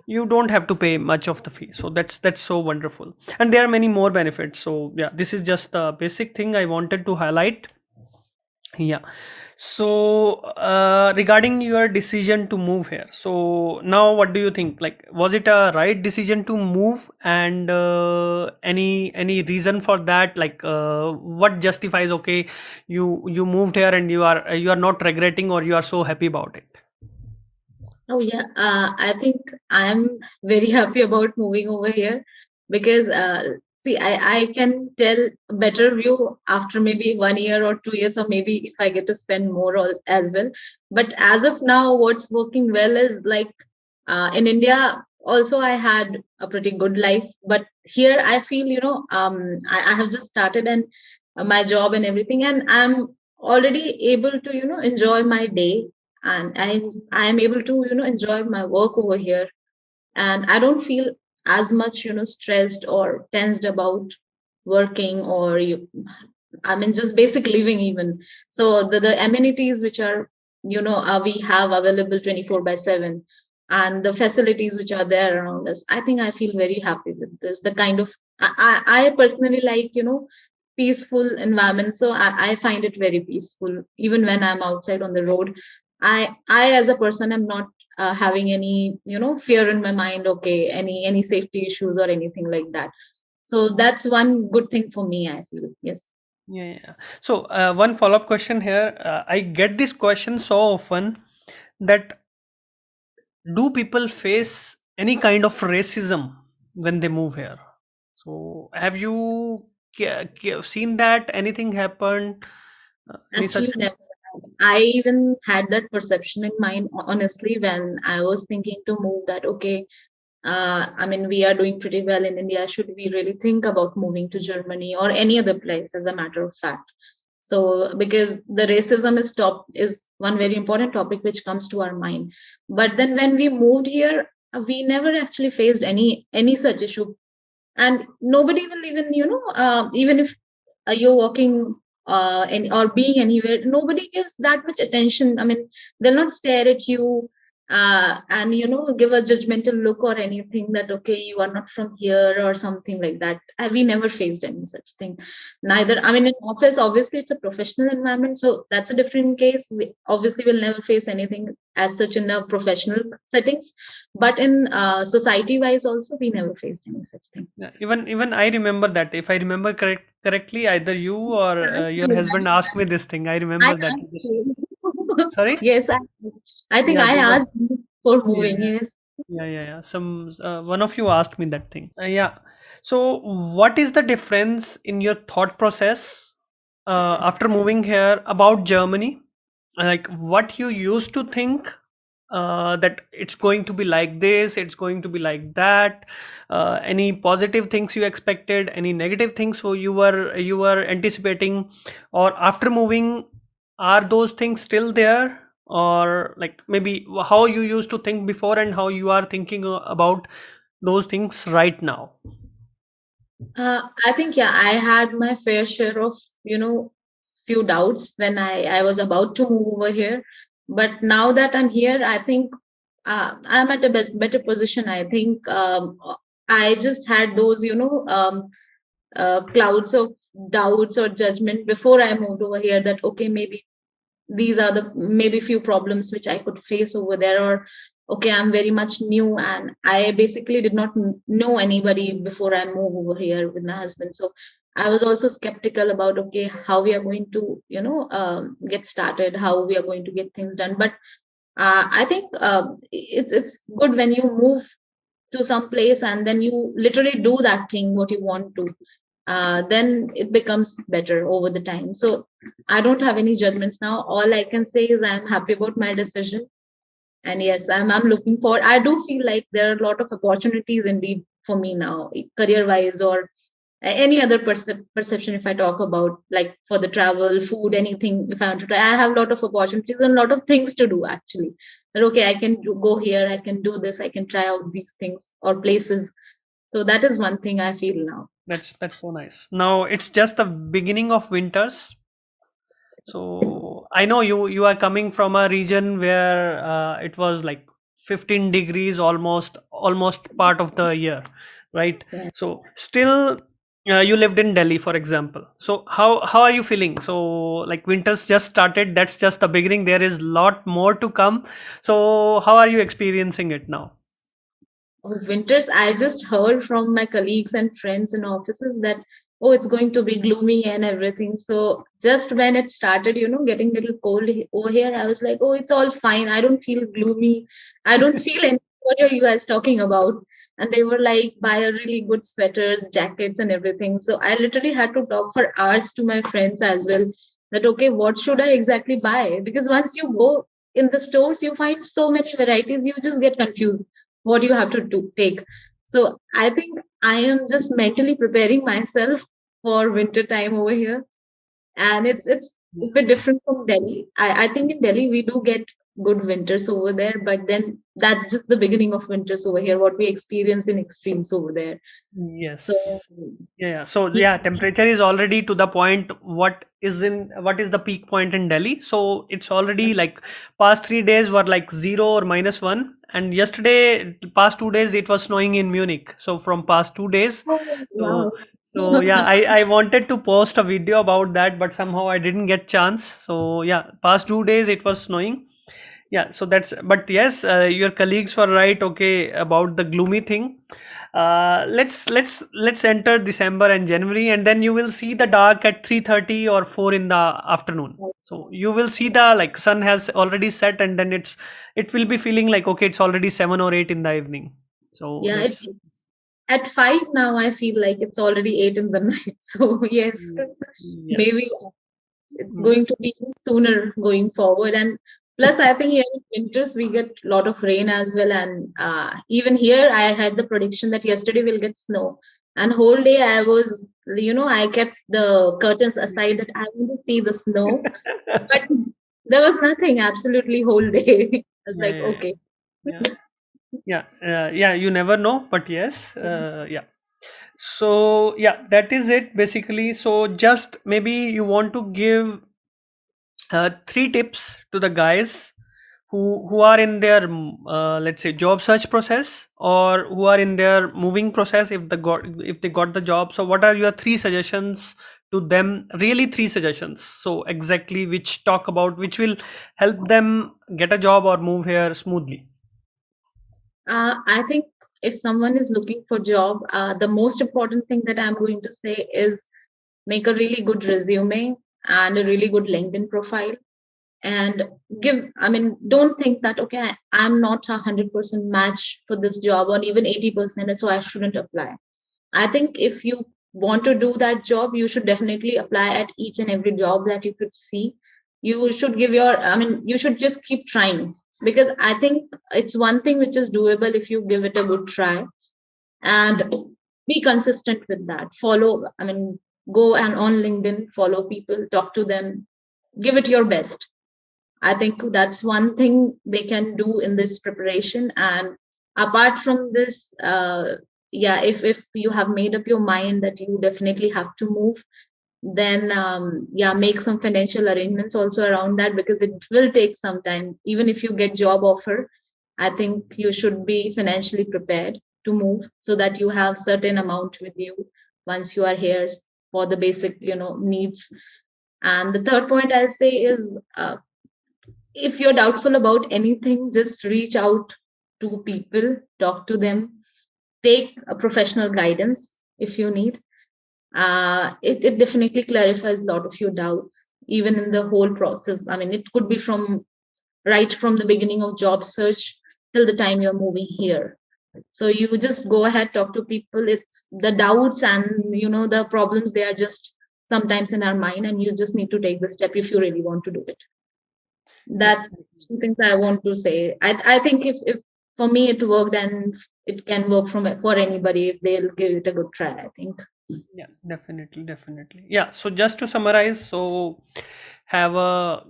Speaker 1: you don't have to pay much of the fee. So that's so wonderful. And there are many more benefits. So yeah, this is just the basic thing I wanted to highlight. Yeah. So, regarding your decision to move here, so now what do you think? Like, was it a right decision to move, and any reason for that? Like, what justifies, okay, you moved here and you are not regretting, or you are so happy about it?
Speaker 2: Oh yeah, I think I'm very happy about moving over here because see, I can tell a better view after maybe 1 year or 2 years, or maybe if I get to spend more as well. But as of now, what's working well is like in India. Also, I had a pretty good life, but here I feel I have just started and my job and everything, and I'm already able to enjoy my day, and I am able to enjoy my work over here, and I don't feel as much stressed or tensed about working, or I mean just basic living even. So the amenities which are we have available 24/7, and the facilities which are there around us, I think I feel very happy with this. The kind of I personally like peaceful environment, so I find it very peaceful even when I'm outside on the road. I as a person am not having any fear in my mind, okay, any safety issues or anything like that. So that's one good thing for me, I feel. Yes.
Speaker 1: Yeah, yeah, yeah. So, one follow-up question here. I get this question so often, that do people face any kind of racism when they move here? So have you seen that anything happened, any such
Speaker 2: Actually,
Speaker 1: thing?
Speaker 2: never. I even had that perception in mind, honestly, when I was thinking to move, that, okay, I mean, we are doing pretty well in India. Should we really think about moving to Germany or any other place, as a matter of fact? So, because the racism is one very important topic which comes to our mind. But then when we moved here, we never actually faced any such issue, and nobody will even even if you're walking or being anywhere, nobody gives that much attention. I mean, they'll not stare at you and give a judgmental look or anything, that okay, you are not from here or something like that. We never faced any such thing. Neither, I mean, in office, obviously it's a professional environment, so that's a different case. We obviously will never face anything as such in the professional settings, but in society wise also, we never faced any such thing.
Speaker 1: Yeah, even I remember that. If I remember correctly, either you or your husband asked me this thing. I
Speaker 2: I
Speaker 1: remember that.
Speaker 2: asked you.
Speaker 1: Sorry?
Speaker 2: Yes, I think
Speaker 1: Yeah,
Speaker 2: I asked
Speaker 1: because
Speaker 2: you for
Speaker 1: yeah,
Speaker 2: moving. Yes.
Speaker 1: yeah. Some one of you asked me that thing. Yeah. So, what is the difference in your thought process after moving here about Germany? Like what you used to think that it's going to be like this, it's going to be like that? Any positive things you expected, any negative things so you were anticipating, or after moving, are those things still there, or like maybe how you used to think before and how you are thinking about those things right now?
Speaker 2: I think, yeah, I had my fair share of, few doubts when I was about to move over here. But now that I'm here, I think I'm at a better position. I think I just had those, clouds of doubts or judgment before I moved over here, that, okay, maybe these are the maybe few problems which I could face over there, or okay, I'm very much new and I basically did not know anybody before I moved over here with my husband. So I was also skeptical about, okay, how we are going to, get started, how we are going to get things done. But I think it's good when you move to some place and then you literally do that thing what you want to, then it becomes better over the time. So I don't have any judgments now. All I can say is I'm happy about my decision. And yes, I'm looking forward. I do feel like there are a lot of opportunities indeed for me now, career wise, or any other perception. If I talk about like for the travel, food, anything, if I want to try, I have a lot of opportunities and a lot of things to do actually. That okay, I can go here, I can do this, I can try out these things or places. So that is one thing I feel now.
Speaker 1: That's so nice. Now it's just the beginning of winters. So I know you are coming from a region where it was like 15 degrees almost part of the year, right?
Speaker 2: Yeah.
Speaker 1: So still you lived in Delhi, for example. So how are you feeling? So like winters just started. That's just the beginning. There is lot more to come. So how are you experiencing it now?
Speaker 2: Winters, I just heard from my colleagues and friends in offices that, oh, it's going to be gloomy and everything. So just when it started, getting a little cold over here, I was like, oh, it's all fine. I don't feel gloomy. I don't feel any. What are you guys talking about? And they were like, buy a really good sweaters, jackets, and everything. So I literally had to talk for hours to my friends as well. That okay, what should I exactly buy? Because once you go in the stores, you find so many varieties, you just get confused what you have to take. So I think I am just mentally preparing myself for winter time over here, and it's a bit different from Delhi. I think in Delhi we do get good winters over there, but then that's just the beginning of winters over here. What we experience in extremes over there. So
Speaker 1: Yes. Yeah. So
Speaker 2: yeah,
Speaker 1: yeah, temperature is already to the point. What is the peak point in Delhi? So it's already like past 3 days were like 0 or -1, and yesterday past 2 days it was snowing in Munich. So from past 2 days,
Speaker 2: oh,
Speaker 1: so
Speaker 2: wow.
Speaker 1: so yeah, I wanted to post a video about that, but somehow I didn't get chance. So yeah, past 2 days it was snowing. Yeah, so that's, but yes, your colleagues were right, okay, about the gloomy thing. Let's enter December and January, and then you will see the dark at 3:30 or 4 in the afternoon. So you will see the like sun has already set, and then it will be feeling like okay, it's already 7 or 8 in the evening. So
Speaker 2: Yeah,
Speaker 1: that's
Speaker 2: at 5 now I feel like it's already 8 in the night. So yes, maybe
Speaker 1: yes.
Speaker 2: it's
Speaker 1: Mm.
Speaker 2: going to be sooner going forward. And plus I think here in winters we get a lot of rain as well, and even here I had the prediction that yesterday we'll get snow, and whole day I was, I kept the curtains aside that I want to see the snow, but there was nothing absolutely whole day. I was
Speaker 1: Yeah,
Speaker 2: like,
Speaker 1: yeah,
Speaker 2: okay.
Speaker 1: yeah, yeah, yeah. You never know, but yes, yeah. So yeah, that is it basically. So just maybe you want to give three tips to the guys who are in their let's say job search process, or who are in their moving process if they got the job. So what are your three suggestions to them, really three suggestions, so exactly which talk about which will help them get a job or move here smoothly?
Speaker 2: I think if someone is looking for job, the most important thing that I'm going to say is make a really good resume and a really good LinkedIn profile, and don't think that okay, I'm not 100% match for this job or even 80%, so I shouldn't apply. I think if you want to do that job, you should definitely apply at each and every job that you could see. You should give your, you should just keep trying. because I think it's one thing which is doable if you give it a good try and be consistent with that. Follow, I mean, go and on LinkedIn, follow people, talk to them, give it your best. I think that's one thing they can do in this preparation. And apart from this, yeah, if you have made up your mind that you definitely have to move, then yeah, make some financial arrangements also around that, because it will take some time. Even if you get job offer, I think you should be financially prepared to move, so that you have certain amount with you once you are here for the basic, needs. And the third point I'll say is, if you're doubtful about anything, just reach out to people, talk to them, take a professional guidance if you need. It definitely clarifies a lot of your doubts, even in the whole process. I mean, it could be from right from the beginning of job search till the time you're moving here. So you just go ahead, talk to people. It's the doubts and the problems, they are just sometimes in our mind, and you just need to take the step if you really want to do it.
Speaker 1: Yeah,
Speaker 2: That's two things I want to say. I think if for me it worked, and it can work for anybody if they'll give it a good try, I think.
Speaker 1: yeah, definitely, definitely. Yeah. So just to summarize, so have a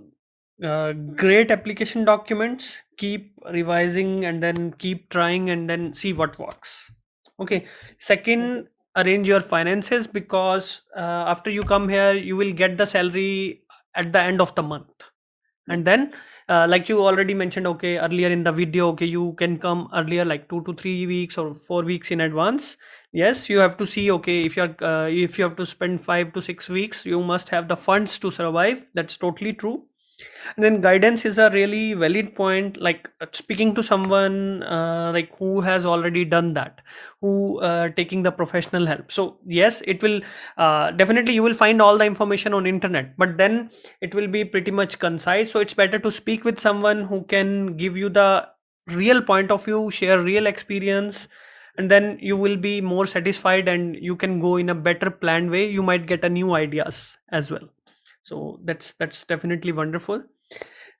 Speaker 1: great application documents, keep revising and then keep trying and then see what works. Okay. Second, arrange your finances, because after you come here, you will get the salary at the end of the month. And then like you already mentioned, okay, earlier in the video, okay, you can come earlier, like 2 to 3 weeks or 4 weeks in advance. Yes, you have to see, okay, if you have to spend 5 to 6 weeks, you must have the funds to survive. That's totally true. And then guidance is a really valid point, like speaking to someone like who has already done that, who taking the professional help. So yes, it will definitely, you will find all the information on internet, but then it will be pretty much concise. So it's better to speak with someone who can give you the real point of view, share real experience, and then you will be more satisfied and you can go in a better planned way. You might get a new ideas as well. So that's definitely wonderful.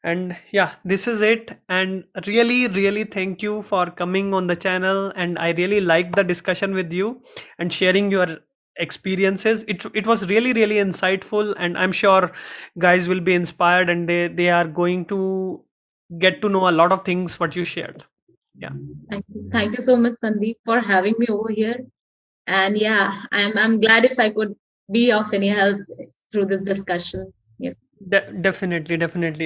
Speaker 1: And yeah, this is it. And really thank you for coming on the channel, and I really liked the discussion with you and sharing your experiences. It was really insightful, and I'm sure guys will be inspired, and they are going to get to know a lot of things what you shared. Yeah.
Speaker 2: Thank you so much, Sandeep, for having me over here. And yeah, I'm glad if I could be of any help through this discussion. Yes.
Speaker 1: Definitely,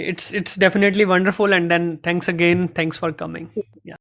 Speaker 1: it's definitely wonderful. And then thanks again, thanks for coming. Yeah.